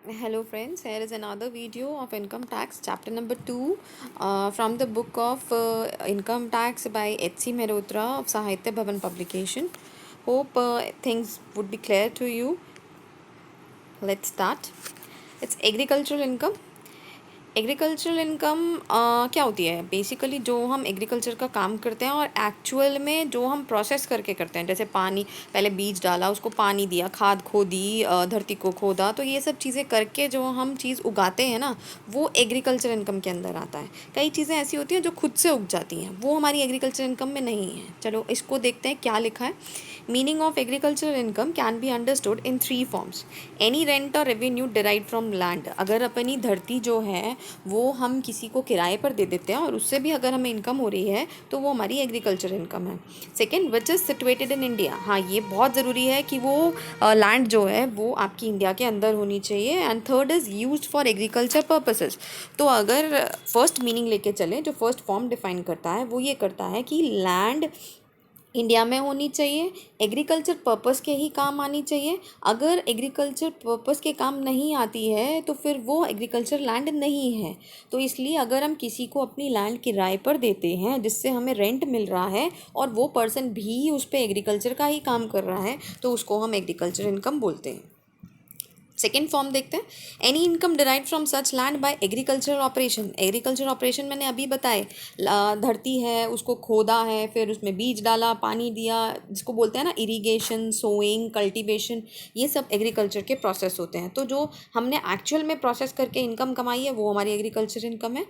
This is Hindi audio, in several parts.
Hello friends, here is another video of income tax chapter number 2 from the book of income tax by H.C. Mehrotra of Sahitya Bhavan publication. Hope things would be clear to you. Let's start. It's agricultural income. Agricultural income क्या होती है? बेसिकली जो हम एग्रीकल्चर का काम करते हैं और एक्चुअल में जो हम प्रोसेस करके करते हैं, जैसे पानी, पहले बीज डाला, उसको पानी दिया, खाद खोदी, धरती को खोदा, तो ये सब चीज़ें करके जो हम चीज़ उगाते हैं ना, वो एग्रीकल्चर इनकम के अंदर आता है। कई चीज़ें ऐसी होती हैं जो खुद से उग जाती हैं, वो हमारी एग्रीकल्चर इनकम में नहीं है। चलो इसको देखते हैं क्या लिखा है। Meaning of agricultural income can be understood in 3 forms. Any rent or revenue derive from land. अगर अपनी धरती जो है वो हम किसी को किराए पर दे देते हैं और उससे भी अगर हमें इनकम हो रही है तो वो हमारी एग्रीकल्चर इनकम है। Second, which is situated in India. हाँ, ये बहुत ज़रूरी है कि वो लैंड जो है वो आपकी इंडिया के अंदर होनी चाहिए। And third is used for agriculture purposes. तो अगर फर्स्ट मीनिंग लेके चलें, जो फर्स्ट फॉर्म डिफाइन करता है वो ये करता है कि लैंड इंडिया में होनी चाहिए, एग्रीकल्चर पर्पस के ही काम आनी चाहिए। अगर एग्रीकल्चर पर्पस के काम नहीं आती है तो फिर वो एग्रीकल्चर लैंड नहीं है। तो इसलिए अगर हम किसी को अपनी लैंड किराए पर देते हैं जिससे हमें रेंट मिल रहा है और वो पर्सन भी उस पर एग्रीकल्चर का ही काम कर रहा है तो उसको हम एग्रीकल्चर इनकम बोलते हैं। सेकेंड फॉर्म देखते हैं, any income derive from such land bye agriculture operation. Agriculture operation मैंने अभी बताए, धरती है उसको खोदा है, फिर उसमें बीज डाला, पानी दिया, जिसको बोलते हैं ना इरिगेशन, सोइंग, कल्टीवेशन, ये सब एग्रीकल्चर के प्रोसेस होते हैं। तो जो हमने एक्चुअल में प्रोसेस करके इनकम कमाई है वो हमारी एग्रीकल्चर इनकम है।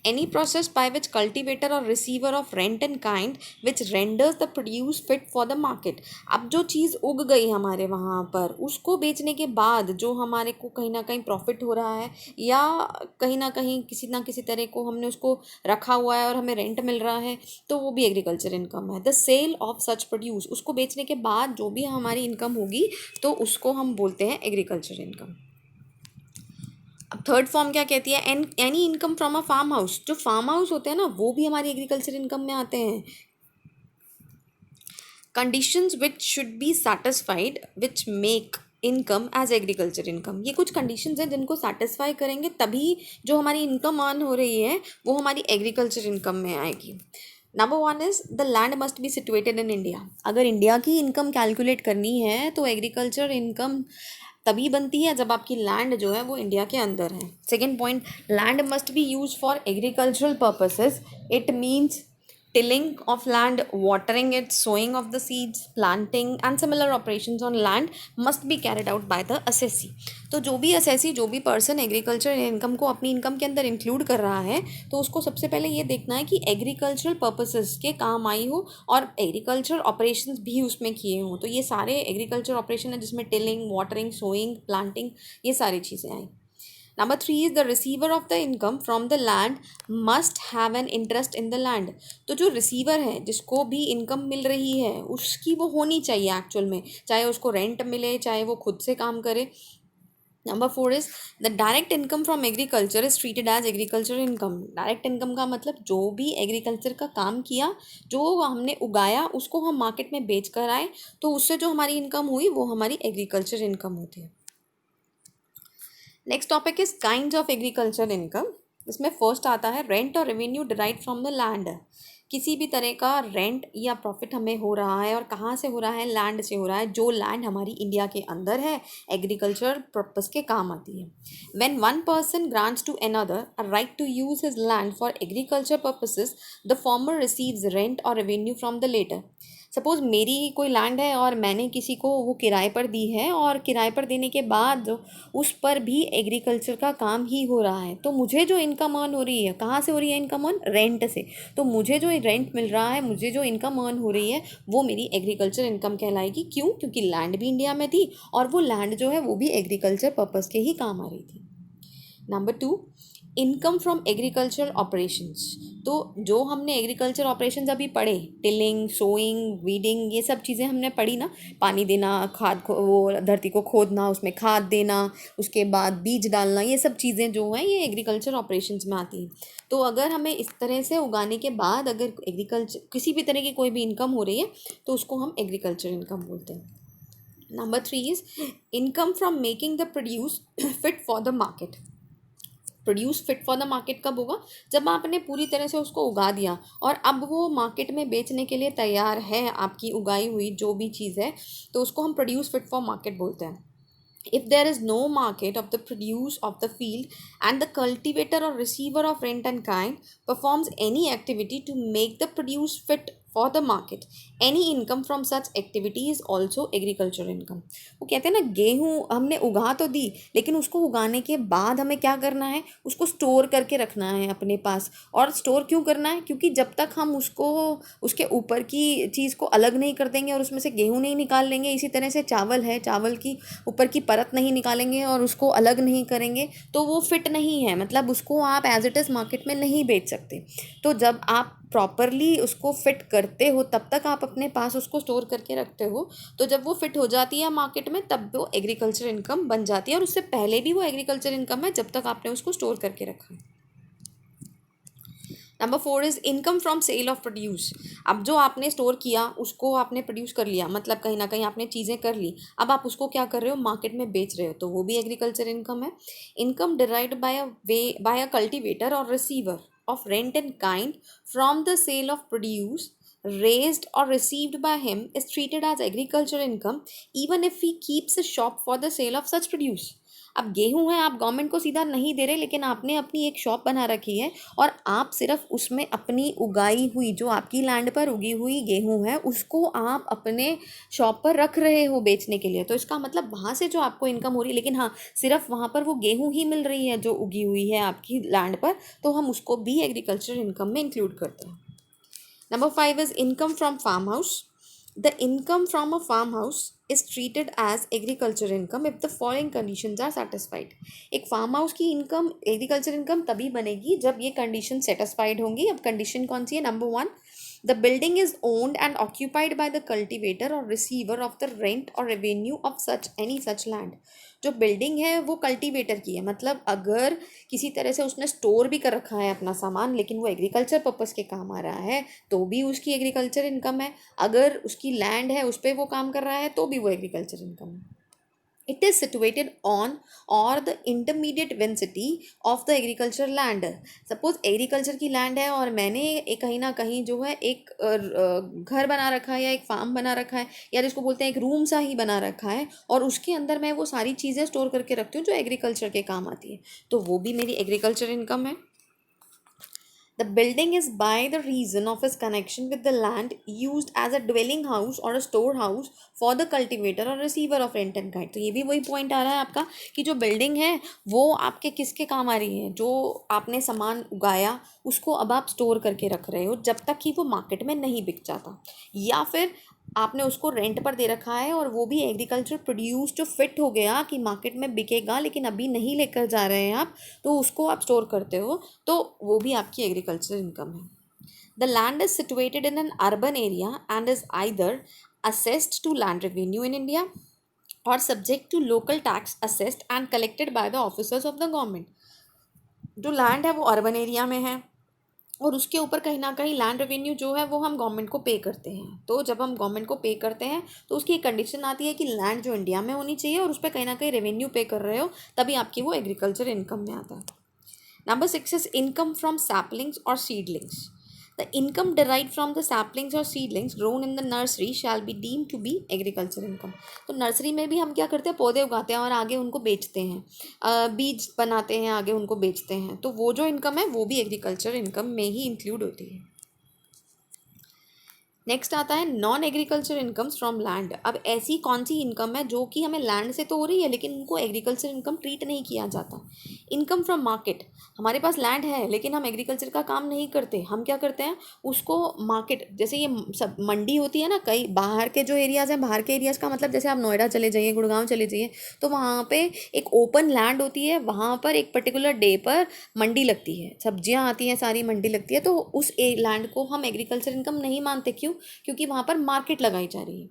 Any process by which cultivator or receiver of rent and kind which renders the produce fit for the market. अब जो चीज़ उग गई हमारे वहाँ पर, उसको बेचने के बाद जो हमारे को कहीं ना कहीं प्रॉफिट हो रहा है या कहीं ना किसी तरह को हमने उसको रखा हुआ है और हमें रेंट मिल रहा है, तो वो भी एग्रीकल्चर इनकम है। The sale of such produce, उसको बेचने के बाद जो भी हमारी इनकम होगी तो उसको हम बोलते हैं एग्रीकल्चर इनकम। अब थर्ड फॉर्म क्या कहती है, any income from a farm house. जो फार्म हाउस होते हैं ना वो भी हमारी एग्रीकल्चर इनकम में आते हैं। Conditions which should be satisfied which make income as agriculture income. ये कुछ कंडीशंस हैं जिनको सेटिस्फाई करेंगे तभी जो हमारी इनकम अर्न हो रही है वो हमारी एग्रीकल्चर इनकम में आएगी। Number one is the land must be situated in India. अगर इंडिया की इनकम कैलकुलेट करनी है तो एग्रीकल्चर इनकम तभी बनती है जब आपकी लैंड जो है वो इंडिया के अंदर है। Second point, land must be use for agricultural purposes. It means tilling of land, watering it, sowing of the seeds, planting and similar operations on land must be carried out by the assessee। तो जो भी assessee, जो भी पर्सन एग्रीकल्चर इनकम को अपनी इनकम के अंदर इंक्लूड कर रहा है तो उसको सबसे पहले ये देखना है कि एग्रीकल्चरल पर्पसेस के काम आई हो और एग्रीकल्चर ऑपरेशंस भी उसमें किए हों। तो ये सारे एग्रीकल्चर ऑपरेशन है जिसमें टिलिंग, वाटरिंग, सोइंग, प्लांटिंग, ये सारी चीज़ें आई। Number three is the receiver of the income from the land must have an interest in the land। तो जो रिसीवर है जिसको भी इनकम मिल रही है उसकी वो होनी चाहिए एक्चुअल में, चाहे उसको रेंट मिले चाहे वो खुद से काम करे। Number four is the direct income from agriculture is treated as agriculture income. Direct income का मतलब जो भी एग्रीकल्चर का काम किया, जो हमने उगाया उसको हम मार्केट में बेच कर आए, तो उससे जो हमारी इनकम हुई वो हमारी एग्रीकल्चर इनकम होती है। Next topic is kinds of agriculture income. इसमें फर्स्ट आता है rent or revenue derive from the land. किसी भी तरह का रेंट या प्रॉफिट हमें हो रहा है और कहाँ से हो रहा है, लैंड से हो रहा है। जो लैंड हमारी इंडिया के अंदर है एग्रीकल्चर पर्पस के काम आती है। When one person grants to another a right to use his land for agriculture purposes, the former receives rent or revenue from the latter. Suppose मेरी कोई लैंड है और मैंने किसी को वो किराए पर दी है और किराए पर देने के बाद उस पर भी एग्रीकल्चर का काम ही हो रहा है, तो मुझे जो इनकम अर्न हो रही है, कहाँ से हो रही है इनकम अर्न? रेंट से। तो मुझे जो रेंट मिल रहा है, मुझे जो इनकम अर्न हो रही है वो मेरी एग्रीकल्चर इनकम कहलाएगी। क्यों? क्योंकि लैंड भी इंडिया में थी और वो लैंड जो है वो भी एग्रीकल्चर पर्पज़ के ही काम आ रही थी। Number two, income from agriculture operations. तो जो हमने एग्रीकल्चर ऑपरेशंस अभी पढ़े, टिलिंग, सोइंग, वीडिंग, ये सब चीज़ें हमने पढ़ी ना, पानी देना, वो धरती को खोदना, उसमें खाद देना, उसके बाद बीज डालना, ये सब चीज़ें जो हैं ये एग्रीकल्चर ऑपरेशंस में आती हैं। तो अगर हमें इस तरह से उगाने के बाद अगर एग्रीकल्चर किसी भी तरह की कोई भी इनकम हो रही है तो उसको हम एग्रीकल्चर इनकम बोलते हैं। Number 3 is income from making the produce fit for the market. Produce fit for the market कब होगा? जब आपने पूरी तरह से उसको उगा दिया और अब वो मार्केट में बेचने के लिए तैयार है, आपकी उगाई हुई जो भी चीज़ है, तो उसको हम प्रोड्यूस फिट फॉर मार्केट बोलते हैं. If there is no market of the produce of the field and the cultivator or receiver of rent and kind performs any activity to make the produce fit for the market, any income from such activity is also agriculture income. वो कहते हैं ना, गेहूँ हमने उगा तो दी, लेकिन उसको उगाने के बाद हमें क्या करना है, उसको स्टोर करके रखना है अपने पास. और स्टोर क्यों करना है? क्योंकि जब तक हम उसको उसके ऊपर की चीज़ को अलग नहीं कर देंगे और उसमें से गेहूँ नहीं निकाल लेंगे, इसी तरह से चावल है, चावल की ऊपर की परत नहीं निकालेंगे और उसको अलग नहीं करेंगे, तो वो फिट नहीं है. मतलब उसको आप एज इट इज़ मार्केट में नहीं बेच सकते. तो जब आप प्रॉपरली उसको फिट करते हो तब तक आप अपने पास उसको स्टोर करके रखते हो. तो जब वो फिट हो जाती है मार्केट में, तब वो एग्रीकल्चर इनकम बन जाती है. और उससे पहले भी वो एग्रीकल्चर इनकम है जब तक आपने उसको स्टोर करके रखा. Number 4 is income from sale of produce. अब जो आपने स्टोर किया उसको आपने प्रोड्यूस कर लिया, मतलब कहीं ना कहीं आपने चीज़ें कर ली, अब आप उसको क्या कर रहे हो, मार्केट में बेच रहे हो, तो वो भी एग्रीकल्चर इनकम है. Income derived bye a cultivator or receiver of rent and kind from the sale of produce raised or received by him is treated as agricultural income even if he keeps a shop for the sale of such produce. अब गेहूं है, आप गवर्नमेंट को सीधा नहीं दे रहे, लेकिन आपने अपनी एक शॉप बना रखी है और आप सिर्फ उसमें अपनी उगाई हुई, जो आपकी लैंड पर उगी हुई गेहूं है, उसको आप अपने शॉप पर रख रहे हो बेचने के लिए. तो इसका मतलब वहाँ से जो आपको इनकम हो रही है, लेकिन हाँ, सिर्फ वहाँ पर वो गेहूं ही मिल रही है जो उगी हुई है आपकी लैंड पर, तो हम उसको भी एग्रीकल्चर इनकम में इंक्लूड करते हैं. Number 5 is income from farm house. The income from a farmhouse is treated as agriculture income if the following conditions are satisfied. एक फार्म हाउस की इनकम एग्रीकल्चर इनकम तभी बनेगी जब ये कंडीशन सेटिस्फाइड होंगी. अब कंडीशन कौन सी है? Number 1, the building is owned and occupied by the cultivator or receiver of the rent or revenue of any such land. जो बिल्डिंग है वो कल्टीवेटर की है, मतलब अगर किसी तरह से उसने स्टोर भी कर रखा है अपना सामान, लेकिन वो एग्रीकल्चर पर्पस के काम आ रहा है, तो भी उसकी एग्रीकल्चर इनकम है. अगर उसकी लैंड है, उस पर वो काम कर रहा है, तो भी वो एग्रीकल्चर इनकम है. It is situated on or the intermediate vicinity of the agricultural land. Suppose agriculture की लैंड है और मैंने एक कहीं ना कहीं जो है एक घर बना रखा है या एक फार्म बना रखा है, या जिसको बोलते हैं एक रूम सा ही बना रखा है, और उसके अंदर मैं वो सारी चीज़ें स्टोर करके रखती हूँ जो एग्रीकल्चर के काम आती है, तो वो भी मेरी एग्रीकल्चर इनकम है. The building is by the reason of its connection with the land used as a dwelling house or a storehouse for the cultivator or receiver of rent and kind. तो ये भी वही पॉइंट आ रहा है आपका कि जो बिल्डिंग है वो आपके किसके काम आ रही है, जो आपने सामान उगाया उसको अब आप स्टोर करके रख रहे हो जब तक कि वो मार्केट में नहीं बिक जाता, या फिर आपने उसको रेंट पर दे रखा है और वो भी एग्रीकल्चर प्रोड्यूस जो फिट हो गया कि मार्केट में बिकेगा लेकिन अभी नहीं लेकर जा रहे हैं आप, तो उसको आप स्टोर करते हो, तो वो भी आपकी एग्रीकल्चर इनकम है. The land is situated in an urban area and is either assessed to land revenue in India or subject to local tax assessed and collected by the officers of the government. जो लैंड है वो अर्बन एरिया में है और उसके ऊपर कहीं ना कहीं लैंड रेवेन्यू जो है वो हम गवर्नमेंट को पे करते हैं. तो जब हम गवर्नमेंट को पे करते हैं तो उसकी एक कंडीशन आती है कि लैंड जो इंडिया में होनी चाहिए और उस पर कहीं ना कहीं रेवेन्यू पे कर रहे हो, तभी आपकी वो एग्रीकल्चर इनकम में आता है. Number 6 is income from saplings और seedlings. The income derived from the saplings or seedlings grown in the nursery shall be deemed to be agriculture income. तो नर्सरी में भी हम क्या करते हैं, पौधे उगाते हैं और आगे उनको बेचते हैं, बीज बनाते हैं, आगे उनको बेचते हैं, तो वो जो इनकम है वो भी एग्रीकल्चर इनकम में ही इंक्लूड होती है. नेक्स्ट आता है non agriculture incomes from land. अब ऐसी कौन सी इनकम है जो कि हमें लैंड से तो हो रही है लेकिन उनको एग्रीकल्चर इनकम ट्रीट नहीं किया जाता. Income from market. हमारे पास लैंड है लेकिन हम एग्रीकल्चर का काम नहीं करते, हम क्या करते हैं उसको मार्केट, जैसे ये सब मंडी होती है ना, कई बाहर के जो एरियाज़ हैं, बाहर के एरियाज़ का मतलब जैसे आप नोएडा चले जाइए, गुड़गांव चले जाइए, तो वहाँ पे एक ओपन लैंड होती है, वहाँ पर एक पर्टिकुलर डे पर मंडी लगती है, सब्जियाँ आती हैं, सारी मंडी लगती है, तो उस लैंड को हम एग्रीकल्चर इनकम नहीं मानते. क्यों? क्योंकि वहाँ पर मार्केट लगाई जा रही है.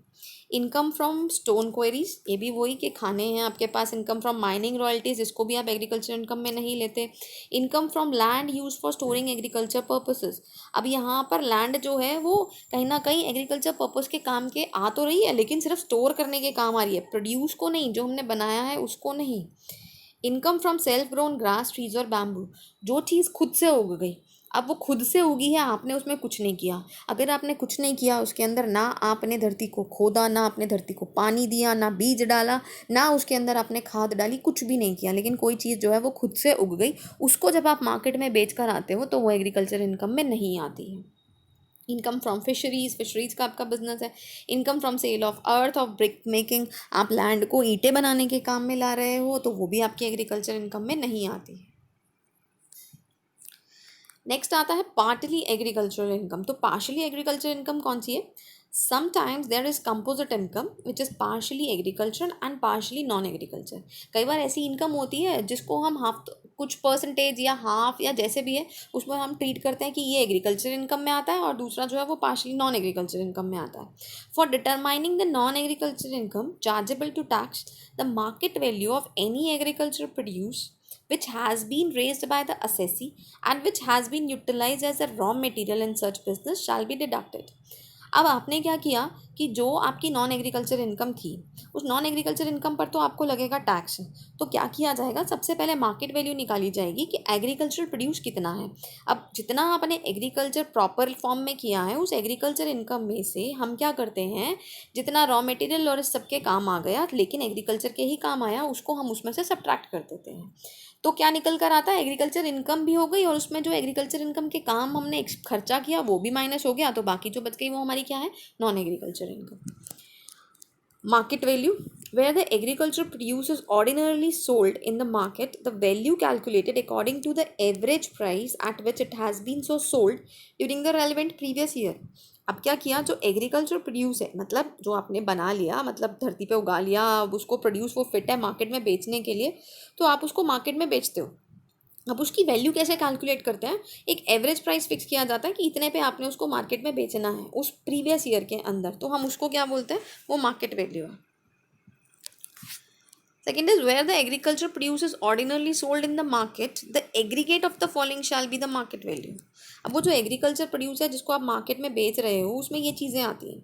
इनकम फ्रॉम स्टोन क्वेरीज, ये भी वही कि खाने हैं आपके पास। इनकम फ्रॉम माइनिंग रॉयल्टीज, इसको भी आप एग्रीकल्चर इनकम में नहीं लेते। Income from land use for storing agriculture purposes, अब यहाँ पर लैंड जो है वो कहीं ना कहीं एग्रीकल्चर पर्पस के काम के आ तो रही है, लेकिन सिर्फ स्टोर करने के काम आ रही है, प्रोड्यूस को नहीं, जो हमने बनाया है उसको नहीं। Income from self grown grass, trees और बैम्बू, जो चीज़ खुद से उग गई, अब वो खुद से उगी है, आपने उसमें कुछ नहीं किया। अगर आपने कुछ नहीं किया उसके अंदर, ना आपने धरती को खोदा, ना आपने धरती को पानी दिया, ना बीज डाला, ना उसके अंदर आपने खाद डाली, कुछ भी नहीं किया, लेकिन कोई चीज़ जो है वो खुद से उग गई, उसको जब आप मार्केट में बेच कर आते हो तो वो एग्रीकल्चर इनकम में नहीं आती है। इनकम फ्रॉम फिशरीज, फिशरीज का आपका बिजनेस है। Income from sale of earth, of brick making, आप लैंड को ईंटें बनाने के काम में ला रहे हो तो वो भी आपकी एग्रीकल्चर इनकम में नहीं आती है। नेक्स्ट आता है पार्टली एग्रीकल्चरल इनकम। तो पार्शली एग्रीकल्चर इनकम कौन सी है? Sometimes there is composite income which is partially agriculture and partially non agriculture. कई बार ऐसी इनकम होती है जिसको हम हाफ, कुछ परसेंटेज या हाफ या जैसे भी है उसमें हम ट्रीट करते हैं कि ये एग्रीकल्चर इनकम में आता है और दूसरा जो है वो पार्शली नॉन एग्रीकल्चर इनकम में आता है। For determining the non agriculture income chargeable to tax, the market value of any agriculture produce which has been raised by the assessee and which has been utilized as a raw material in such business shall be deducted। अब आपने क्या किया कि जो आपकी नॉन एग्रीकल्चर इनकम थी, उस नॉन एग्रीकल्चर इनकम पर तो आपको लगेगा टैक्स, तो क्या किया जाएगा, सबसे पहले मार्केट वैल्यू निकाली जाएगी कि एग्रीकल्चर प्रोड्यूस कितना है। अब जितना आपने एग्रीकल्चर प्रॉपर फॉर्म में किया है उस एग्रीकल्चर इनकम में से हम क्या करते हैं, जितना रॉ मटेरियल और इस सबके काम आ गया लेकिन एग्रीकल्चर के ही काम आया, उसको हम उसमें से सब्ट्रैक्ट कर देते हैं। तो क्या निकल कर आता है, एग्रीकल्चर इनकम भी हो गई और उसमें जो एग्रीकल्चर इनकम के काम हमने खर्चा किया वो भी माइनस हो गया, तो बाकी जो बच गई वो हमारी क्या है, non agriculture income. Market value, where the agriculture produce is ordinarily sold in the market, the value calculated according to the average price at which it has been so sold during the relevant previous year। अब क्या किया, जो एग्रीकल्चर प्रोड्यूस है, मतलब जो आपने बना लिया, मतलब धरती पे उगा लिया, अब उसको प्रोड्यूस वो फिट है मार्केट में बेचने के लिए, तो आप उसको मार्केट में बेचते हो। अब उसकी वैल्यू कैसे कैलकुलेट करते हैं, एक एवरेज प्राइस फिक्स किया जाता है कि इतने पे आपने उसको मार्केट में बेचना है उस प्रीवियस ईयर के अंदर, तो हम उसको क्या बोलते हैं, वो मार्केट वैल्यू है। Second is where the agriculture produce is ordinarily sold in the market, the aggregate of the following shall be the market value. अब वो जो एग्रीकल्चर प्रोड्यूस है जिसको आप मार्केट में बेच रहे हो उसमें ये चीज़ें आती हैं,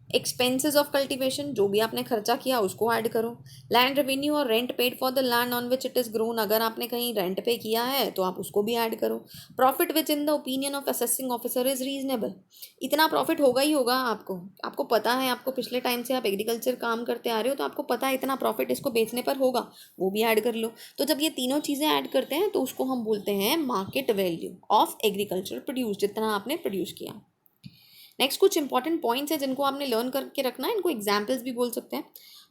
एक्सपेंसेस ऑफ कल्टीवेशन, जो भी आपने खर्चा किया उसको ऐड करो, लैंड रेवेन्यू और rent paid for the land on which it is grown, अगर आपने कहीं रेंट पे किया है तो आप उसको भी ऐड करो, profit which in the opinion of assessing officer is reasonable, इतना प्रॉफिट होगा ही होगा आपको, आपको पता है, आपको पिछले टाइम से आप एग्रीकल्चर काम करते आ रहे हो तो आपको पता है इतना प्रॉफिट इसको बेचने पर होगा, वो भी ऐड कर लो। तो जब ये तीनों चीज़ें ऐड करते हैं तो उसको हम बोलते हैं market value of agriculture produce, जितना आपने प्रोड्यूस किया। नेक्स्ट कुछ इंपॉर्टेंट पॉइंट्स है जिनको आपने लर्न करके रखना है, इनको एग्जाम्पल्स भी बोल सकते हैं।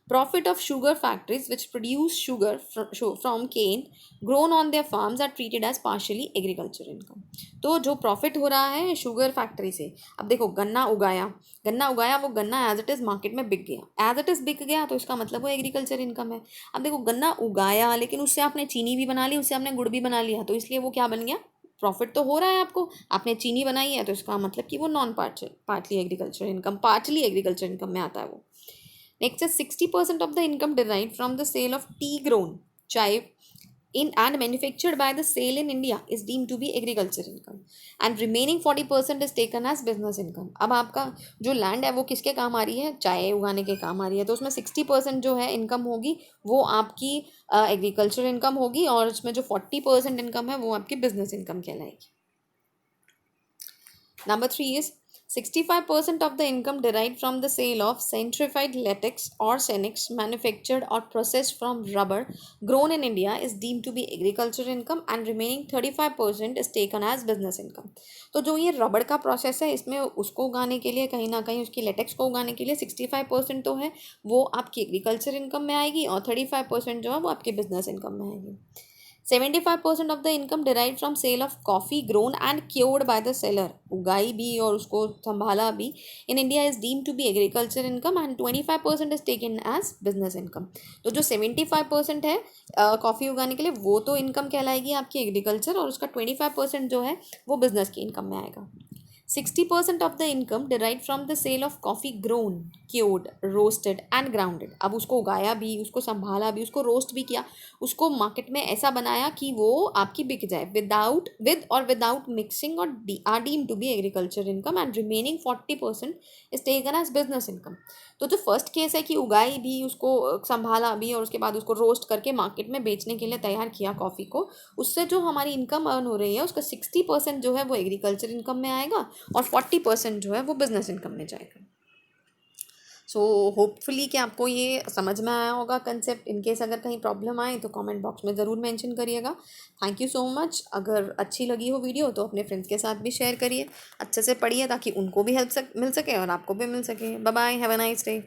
Profit of sugar factories which produce sugar from cane grown on their farms are treated as partially agriculture income. तो जो प्रॉफिट हो रहा है शुगर फैक्ट्री से, अब देखो गन्ना उगाया, वो गन्ना एज इट इज़ मार्केट में बिक गया, एज इट इज़ बिक गया तो इसका मतलब वो एग्रीकल्चर इनकम है। अब देखो गन्ना उगाया लेकिन उससे आपने चीनी भी बना ली, उससे आपने गुड़ भी बना लिया, तो इसलिए वो क्या बन गया, प्रॉफिट तो हो रहा है आपको, आपने चीनी बनाई है तो इसका मतलब कि वो non partly agriculture income, partly agriculture income में आता है वो। नेक्स्ट है 60% of the income derive from the sale of tea grown chai in and manufactured by the sale in India is deemed to be agriculture income and remaining 40% is taken as business income। अब आपका जो लैंड है वो किसके काम आ रही है, चाय उगाने के काम आ रही है, तो उसमें 60% जो है इनकम होगी वो आपकी एग्रीकल्चर इनकम होगी और उसमें जो 40% इनकम है वो आपकी बिजनेस इनकम कहलाएगी। Number 3 is 65% of the income derived from the sale of centrified latex or Cenex manufactured or processed from rubber grown in India is deemed to be agriculture income and remaining 35% is taken as business income। तो जो ये रबड़ का प्रोसेस है इसमें उसको उगाने के लिए कहीं ना कहीं उसकी लेटेक्स को उगाने के लिए 65% तो है वो आपकी एग्रीकल्चर इनकम में आएगी और 35% जो है वो आपकी बिजनेस इनकम में आएगी। 75% of the income derive from sale of coffee grown and cured by the seller, उगाई भी और उसको संभाला भी, in India is deem to be agriculture income and 25% is taken as business income. तो जो 75% है कॉफ़ी उगाने के लिए वो तो इनकम कहलाएगी आपकी एग्रीकल्चर और उसका 25% जो है वो बिजनेस की इनकम में आएगा। 60% of the income derive from the sale of coffee grown, cured, roasted and grounded. अब उसको उगाया भी, उसको संभाला भी, उसको रोस्ट भी किया, उसको मार्केट में ऐसा बनाया कि वो आपकी बिक जाए, विदाउट मिक्सिंग, और are deem to be agriculture income, and remaining 40% is taken as business income. तो जो फर्स्ट केस है कि उगाई भी, उसको संभाला भी, और उसके बाद उसको रोस्ट करके मार्केट में बेचने के लिए तैयार किया कॉफ़ी को, उससे जो हमारी इनकम अर्न हो रही है उसका 60% जो है वो एग्रीकल्चर इनकम में आएगा और 40% जो है वो बिजनेस इनकम में जाएगा। सो होपफुली कि आपको ये समझ में आया होगा कंसेप्ट। इनकेस अगर कहीं प्रॉब्लम आए तो कमेंट बॉक्स में ज़रूर मेंशन करिएगा। Thank you so much. अगर अच्छी लगी हो वीडियो तो अपने फ्रेंड्स के साथ भी शेयर करिए, अच्छे से पढ़िए ताकि उनको भी हेल्प मिल सके और आपको भी मिल सके। Bye bye, have a nice day.